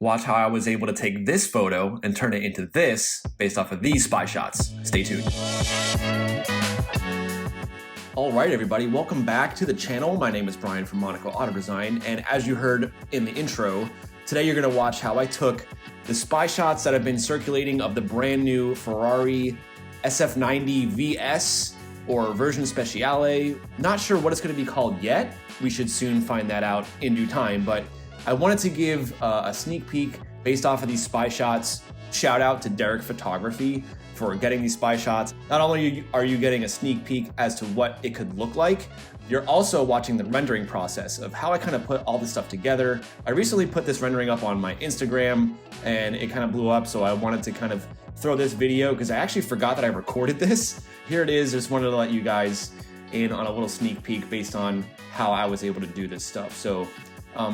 watch how I was able to take this photo and turn it into this based off of these spy shots. Stay tuned. All right, everybody, welcome back to the channel. My name is Brian from Monaco Auto Design, and as you heard in the intro, today you're gonna watch how I took the spy shots that have been circulating of the brand new Ferrari SF90 VS or version Speciale. Not sure what it's gonna be called yet. We should soon find that out in due time, but I wanted to give a sneak peek based off of these spy shots. Shout out to Derek Photography for getting these spy shots. Not only are you getting a sneak peek as to what it could look like, you're also watching the rendering process of how I kind of put all this stuff together. I recently put this rendering up on my Instagram and it kind of blew up, so I wanted to kind of throw this video because I actually forgot that I recorded this. Here it is, just wanted to let you guys in on a little sneak peek based on how I was able to do this stuff. So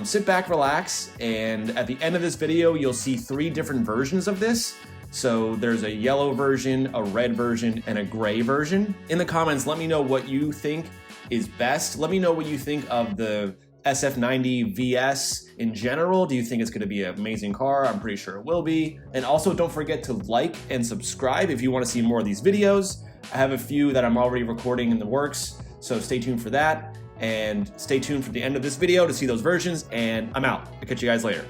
sit back, relax, and at the end of this video, you'll see 3 different versions of this. So there's a yellow version, a red version, and a gray version. In the comments, let me know what you think is best. Let me know what you think of the SF90 VS in general. Do you think it's gonna be an amazing car? I'm pretty sure it will be. And also don't forget to like and subscribe if you wanna see more of these videos. I have a few that I'm already recording in the works, so stay tuned for that. And stay tuned for the end of this video to see those versions, and I'm out. I'll catch you guys later.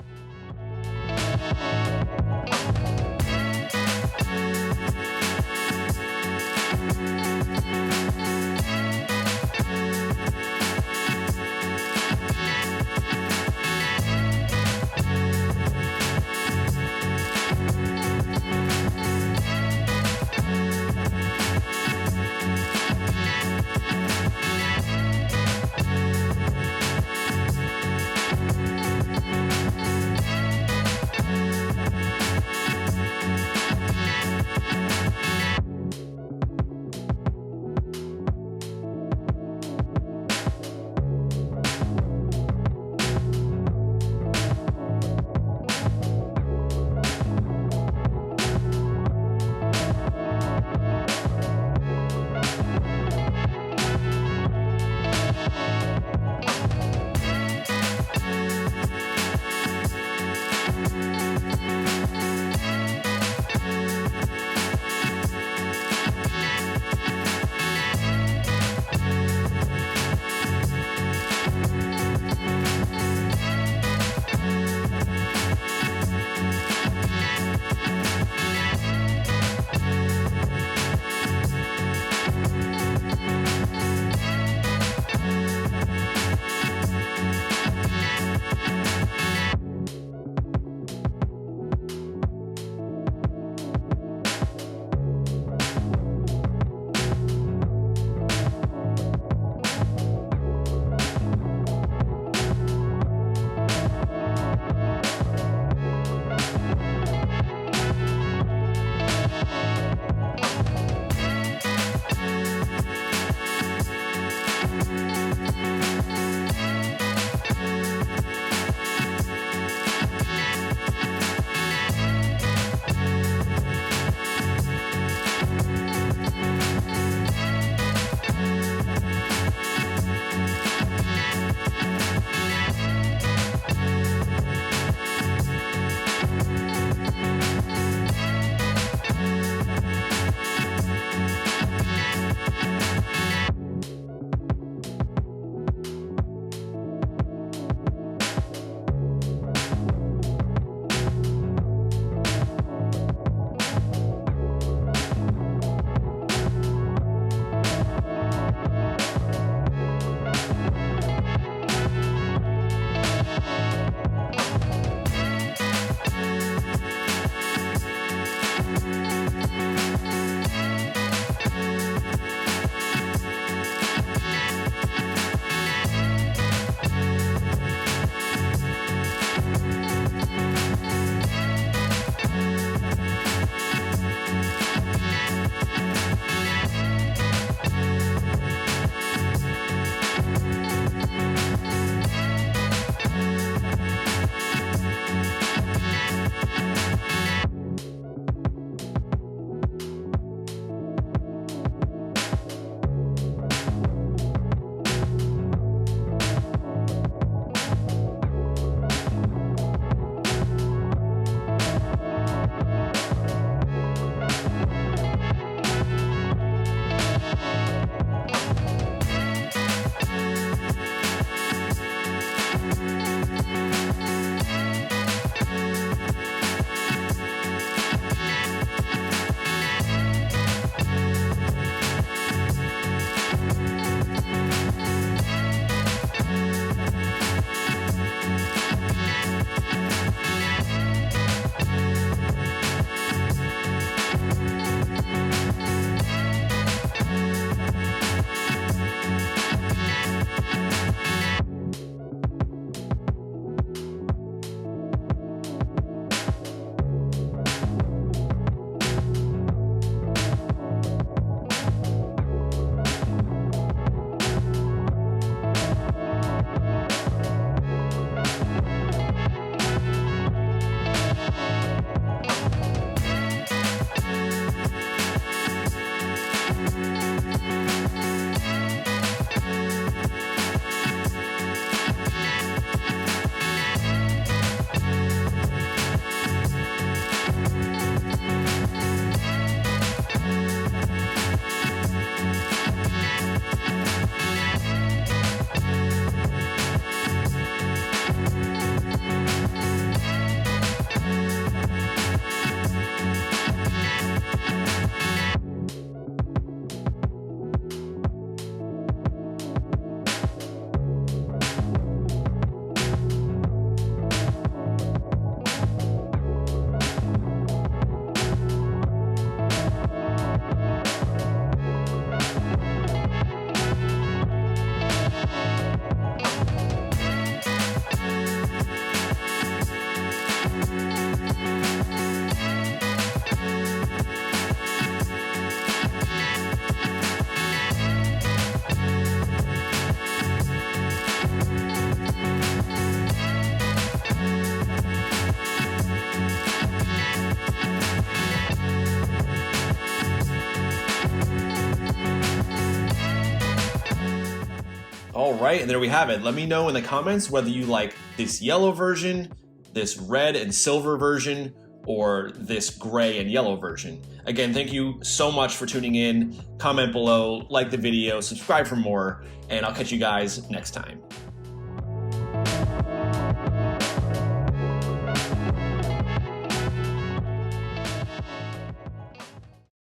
All right, and there we have it. Let me know in the comments whether you like this yellow version, this red and silver version, or this gray and yellow version. Again, thank you so much for tuning in. Comment below, like the video, subscribe for more, and I'll catch you guys next time.